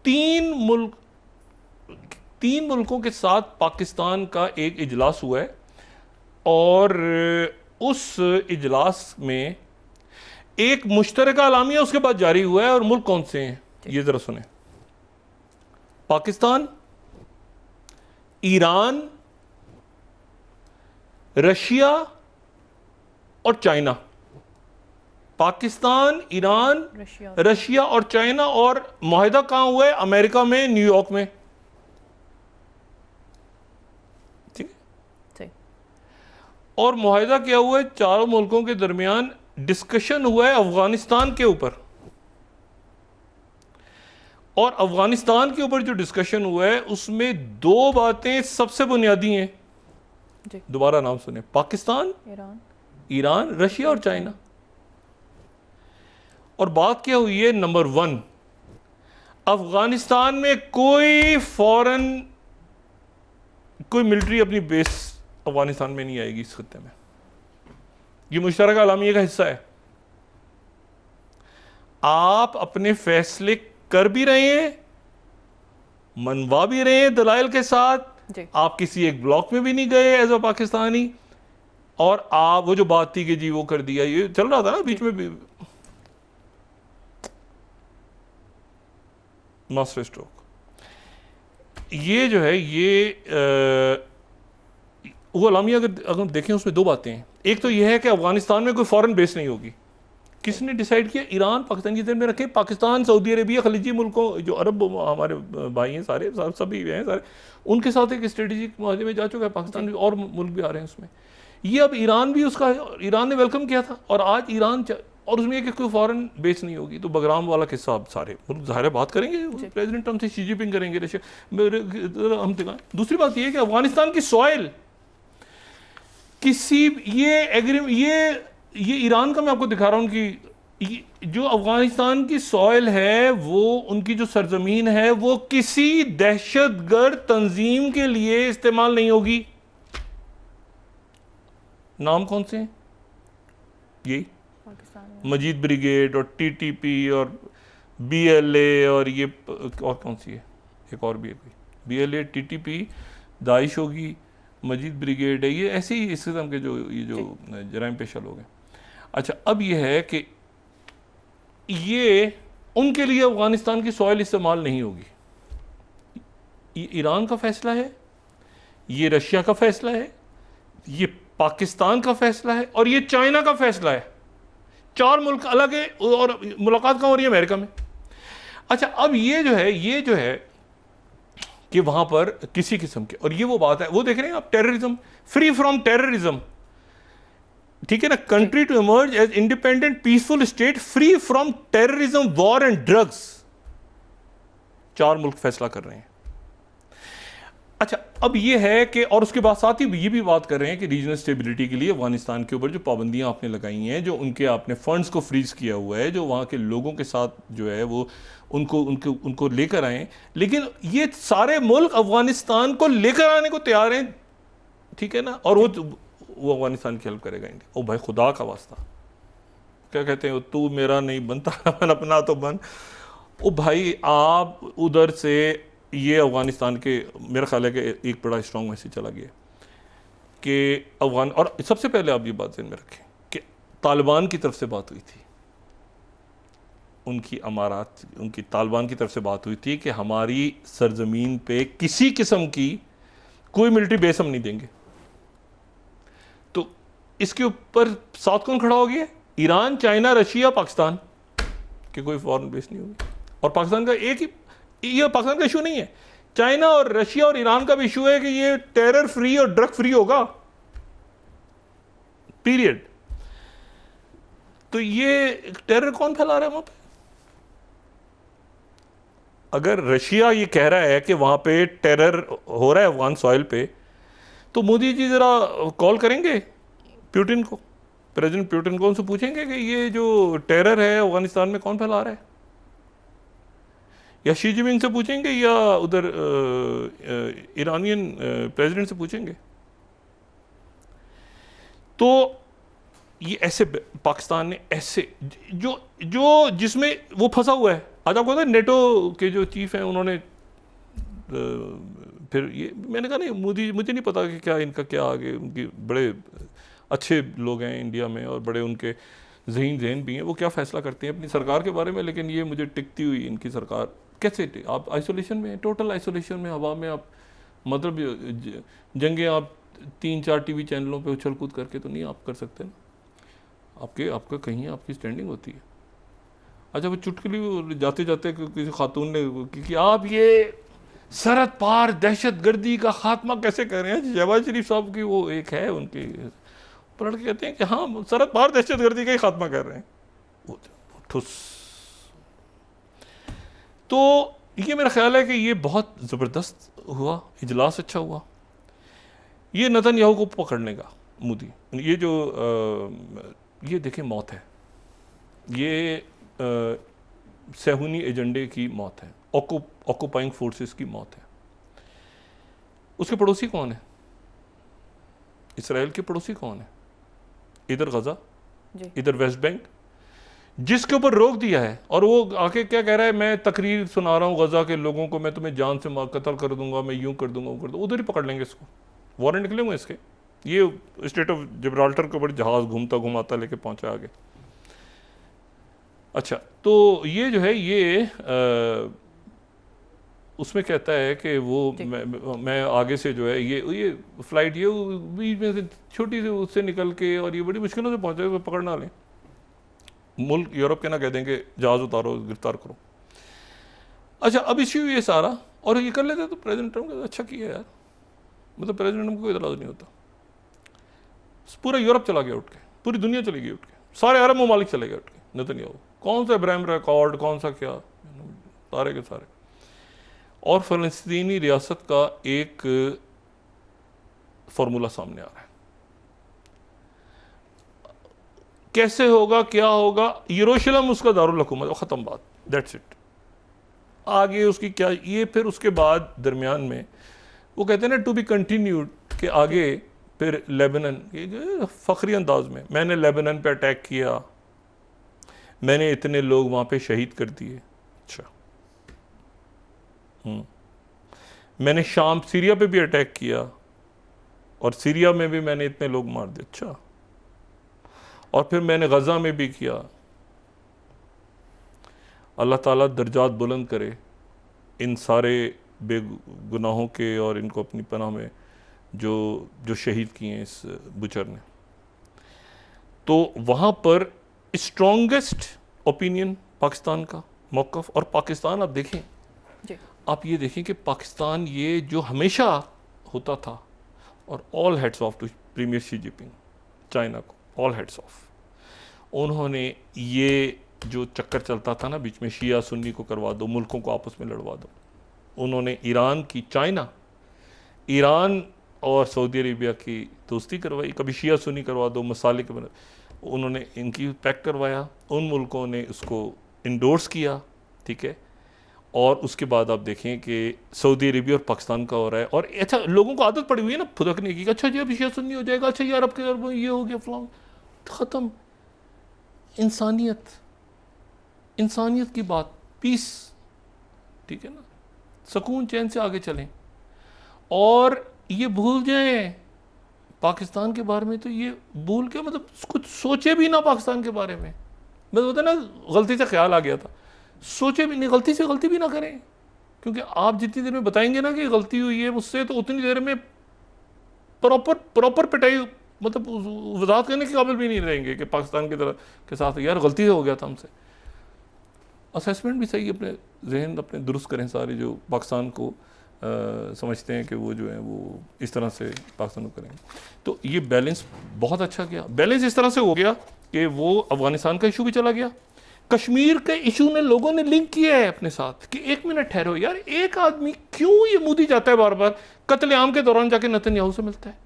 तीन मुल्कों के साथ पाकिस्तान का एक इजलास हुआ है और उस इजलास में एक मुश्तरका एलामिया उसके बाद जारी हुआ है। और मुल्क कौन से हैं ये जरा सुने। पाकिस्तान, ईरान, रशिया और चाइना। पाकिस्तान, ईरान, रशिया और चाइना। और मुआहिदा कहां हुआ है? अमेरिका में, न्यूयॉर्क में। ठीक है। और मुआहिदा क्या हुआ है? चारों मुल्कों के दरमियान डिस्कशन हुआ है अफगानिस्तान के ऊपर। और अफगानिस्तान के ऊपर जो डिस्कशन हुआ है उसमें दो बातें सबसे बुनियादी हैं। दोबारा नाम सुने। पाकिस्तान, ईरान, रशिया और चाइना। और बात क्या हुई है? नंबर 1, अफगानिस्तान में कोई मिलिट्री अपनी बेस अफगानिस्तान में नहीं आएगी इस खत्ते में। ये मुश्तरका एलामिया का हिस्सा है। आप अपने फैसले कर भी रहे हैं, मनवा भी रहे हैं दलाइल के साथ। आप किसी एक ब्लॉक में भी नहीं गए एज अ पाकिस्तानी। और आप वो जो बात थी कि जी वो कर दिया, ये चल रहा था ना बीच में भी, मास्टर स्ट्रोक। ये जो है ये वो एलामिया अगर देखें उसमें दो बातें हैं। एक तो यह है कि अफगानिस्तान में कोई फॉरेन बेस नहीं होगी। किसने डिसाइड किया? ईरान पाकिस्तान की में रखे। पाकिस्तान, सऊदी अरेबिया, खलीजी मुल्कों, जो अरब हमारे भाई हैं सारे, सभी हैं सारे, उनके साथ एक स्ट्रेटेजिक माहौल में जा चुका है पाकिस्तान भी। और मुल्क भी आ रहे हैं उसमें। ये अब ईरान भी उसका, ईरान ने वेलकम किया था। और आज ईरान और उसमें कि कोई फॉरेन बेस नहीं होगी। तो बगराम वाला किस्सा अब सारे मुल्क ज़ाहिर बात करेंगे, प्रेसिडेंट हमसे शी जिनपिंग करेंगे, हम दिखाएं। दूसरी बात यह है कि अफगानिस्तान की सॉइल किसी ये ईरान का मैं आपको दिखा रहा हूं कि जो अफगानिस्तान की सॉइल है, वो उनकी जो सरजमीन है, वो किसी दहशतगर्द तंजीम के लिए इस्तेमाल नहीं होगी। नाम कौन से हैं? यही मजीद ब्रिगेड और टीटीपी और बीएलए और ये और कौन सी है? एक और भी है कोई, बीएलए, टीटीपी, दाइश होगी, मजीद ब्रिगेड है। ये ऐसे ही इस किस्म के जो जराइम पेशा लोग हैं। अच्छा, अब ये है कि ये उनके लिए अफगानिस्तान की सॉइल इस्तेमाल नहीं होगी। ये ईरान का फैसला है, ये रशिया का फैसला है, ये पाकिस्तान का फैसला है और ये चाइना का फैसला है। चार मुल्क अलग है और मुलाकात कहाँ हो रही है? अमेरिका में। अच्छा, अब ये जो है कि वहां पर किसी किस्म के, और ये वो बात है, वो देख रहे हैं आप, टेररिज्म, फ्री फ्रॉम टेररिज्म, ठीक है ना, country to emerge as independent peaceful state free from terrorism, war and drugs. चार मुल्क फैसला कर रहे हैं। अच्छा, अब ये है कि, और उसके बाद साथ ही ये भी बात कर रहे हैं कि रीजनल स्टेबिलिटी के लिए अफगानिस्तान के ऊपर जो पाबंदियां आपने लगाई हैं, जो उनके आपने फंड्स को फ्रीज किया हुआ है, जो वहाँ के लोगों के साथ जो है वो उनको लेकर आए। लेकिन ये सारे मुल्क अफगानिस्तान को लेकर आने को तैयार हैं, ठीक है ना, और वो अफगानिस्तान की हेल्प करेगा। ओ भाई, खुदा का वास्ता, क्या कहते हैं, तू मेरा नहीं बनता अपना तो बन। ओ भाई, आप उधर से ये अफगानिस्तान के, मेरा ख्याल है कि एक बड़ा स्ट्रॉन्ग मैसेज चला गया कि अफगान, और सबसे पहले आप ये बात ध्यान में रखें कि तालिबान की तरफ से बात हुई थी, उनकी तालिबान की तरफ से बात हुई थी कि हमारी सरजमीन पे किसी किस्म की कोई मिलिट्री बेस हम नहीं देंगे। तो इसके ऊपर साथ कौन खड़ा हो गया? ईरान, चाइना, रशिया, पाकिस्तान कि कोई फॉरेन बेस नहीं होगी। और पाकिस्तान का एक ही, ये पाकिस्तान का इशू नहीं है, चाइना और रशिया और ईरान का भी इशू है कि ये टेरर फ्री और ड्रग फ्री होगा, पीरियड। तो ये टेरर कौन फैला रहा है वहां पे? अगर रशिया ये कह रहा है कि वहां पे टेरर हो रहा है अफगान सॉइल पे, तो मोदी जी जरा कॉल करेंगे पुतिन को, प्रेसिडेंट पुतिन को, उनसे पूछेंगे कि ये जो टेरर है अफगानिस्तान में कौन फैला रहा है, या शी जिनपिंग से पूछेंगे, या उधर ईरानियन प्रेसिडेंट से पूछेंगे। तो ये ऐसे पाकिस्तान ने ऐसे जो जिसमें वो फंसा हुआ है, आज आपको पता है नेटो के जो चीफ हैं उन्होंने फिर ये मैंने कहा नहीं मोदी, मुझे नहीं पता कि क्या इनका क्या आगे, उनकी बड़े अच्छे लोग हैं इंडिया में और बड़े उनके जहन भी हैं, वो क्या फ़ैसला करते हैं अपनी सरकार के बारे में, लेकिन ये मुझे टिकती हुई इनकी सरकार कैसे, आप आइसोलेशन में, टोटल आइसोलेशन में, हवा में, आप मतलब जंगे आप 3-4 टीवी चैनलों पे उछल कूद करके तो नहीं आप कर सकते ना, आपका कहीं आपकी स्टैंडिंग होती है। अच्छा वो चुटकुली जाते जाते किसी खातून ने कि आप ये सरहद पार दहशत गर्दी का खात्मा कैसे कर रहे हैं, शहबाज शरीफ साहब की वो एक है उनकी पलट के कहते हैं कि हाँ सरहद पार दहशत गर्दी का ही खात्मा कर रहे हैं, वो ठुस। तो ये मेरा ख्याल है कि ये बहुत ज़बरदस्त हुआ इजलास, अच्छा हुआ ये नेतन्याहू को पकड़ने का मोदी, ये जो ये देखें मौत है, ये सहूनी एजेंडे की मौत है, ऑक्यूपाइंग फोर्सेस की मौत है। उसके पड़ोसी कौन है, इसराइल के पड़ोसी कौन है, इधर गजा, इधर वेस्ट बैंक, जिसके ऊपर रोक दिया है, और वो आके क्या कह रहा है, मैं तकरीर सुना रहा हूँ गजा के लोगों को, मैं तुम्हें जान से कत्ल कर दूंगा, मैं यूं कर दूंगा, वो कर दूंगा, उधर ही पकड़ लेंगे इसको, वारंट निकले हुए इसके। ये स्टेट ऑफ जिब्राल्टर के ऊपर जहाज घूमता घुमाता लेके पहुंचा आगे। अच्छा तो ये जो है ये उसमें कहता है कि वो मैं आगे से जो है ये फ्लाइट ये बीच में से छोटी सी उससे निकल के और ये बड़ी मुश्किलों से पहुंचे हुए पकड़ ना लें, मुल्क यूरोप के ना कह देंगे जहाज़ उतारो गिरफ्तार करो। अच्छा अब इश्यू ये सारा और ये कर लेते तो प्रेसिडेंट ट्रम्प का अच्छा किया यार, मतलब प्रेसिडेंट ट्रम्प को कोई इतराज़ नहीं होता, पूरा यूरोप चला गया उठ के, पूरी दुनिया चली गई उठ के, सारे अरब ममालिक चले गए उठ के, नेतन्याहू कौन सा इब्राहिम रिकॉर्ड कौन सा क्या, सारे के सारे। और फ़लस्तीनी रियासत का एक फार्मूला सामने आ रहा है, कैसे होगा क्या होगा, यरूशलेम उसका दारुल हुकूमत, ख़त्म बात, दैट्स इट। आगे उसकी क्या ये फिर उसके बाद दरमियान में वो कहते हैं ना टू बी कंटिन्यूड के आगे फिर लेबनान, फ़ख्री अंदाज में मैंने लेबनान पे अटैक किया, मैंने इतने लोग वहाँ पे शहीद कर दिए, अच्छा मैंने शाम सीरिया पे भी अटैक किया और सीरिया में भी मैंने इतने लोग मार दिए, अच्छा और फिर मैंने गज़ा में भी किया। अल्लाह ताला दर्जात बुलंद करे इन सारे बेगुनाहों के और इनको अपनी पनाह में जो शहीद किए हैं इस बुचर ने। तो वहाँ पर स्ट्रॉन्गेस्ट ओपिनियन पाकिस्तान का मौक़िफ़, और पाकिस्तान आप देखें जी। आप ये देखें कि पाकिस्तान ये जो हमेशा होता था, और all heads of to premier Xi Jinping China को, ऑल हेड्स ऑफ, उन्होंने ये जो चक्कर चलता था ना बीच में शिया सुन्नी को करवा दो, मुल्कों को आपस में लड़वा दो, उन्होंने ईरान की, चाइना ईरान और सऊदी अरेबिया की दोस्ती करवाई, कभी शिया सुन्नी करवा दो, मसाले के उन्होंने इनकी पैक करवाया, उन मुल्कों ने उसको इंडोर्स किया, ठीक है। और उसके बाद आप देखें कि सऊदी अरेबिया और पाकिस्तान का हो रहा है, और अच्छा लोगों को आदत पड़ी हुई है ना फुदकने की, अच्छा जी अब शिया सुन्नी हो जाएगा, अच्छा ये अरब के अरब ये हो गया फलां, ख़त्म। इंसानियत की बात, पीस, ठीक है ना, सुकून चैन से आगे चलें और ये भूल जाएं पाकिस्तान के बारे में, तो ये भूल के मतलब कुछ सोचे भी ना पाकिस्तान के बारे में, बस होता ना गलती से ख्याल आ गया था, सोचे भी नहीं, गलती से गलती भी ना करें, क्योंकि आप जितनी देर में बताएंगे ना कि गलती हुई है मुझसे, तो उतनी देर में प्रॉपर पिटाई, मतलब वजाहत करने के काबिल भी नहीं रहेंगे कि पाकिस्तान की तरह के साथ यार गलती से हो गया था हमसे। असेसमेंट भी सही अपने जहन अपने दुरुस्त करें सारे जो पाकिस्तान को समझते हैं कि वो जो है वो इस तरह से पाकिस्तान को करेंगे। तो ये बैलेंस बहुत अच्छा गया, बैलेंस इस तरह से हो गया कि वो अफ़गानिस्तान का इशू भी चला गया, कश्मीर के इशू ने लोगों ने लिंक किया है अपने साथ कि एक मिनट ठहरो यार, एक आदमी क्यों ये मोदी जाता है बार बार कत्लेआम के दौरान जाके नेतन्याहू से मिलता है,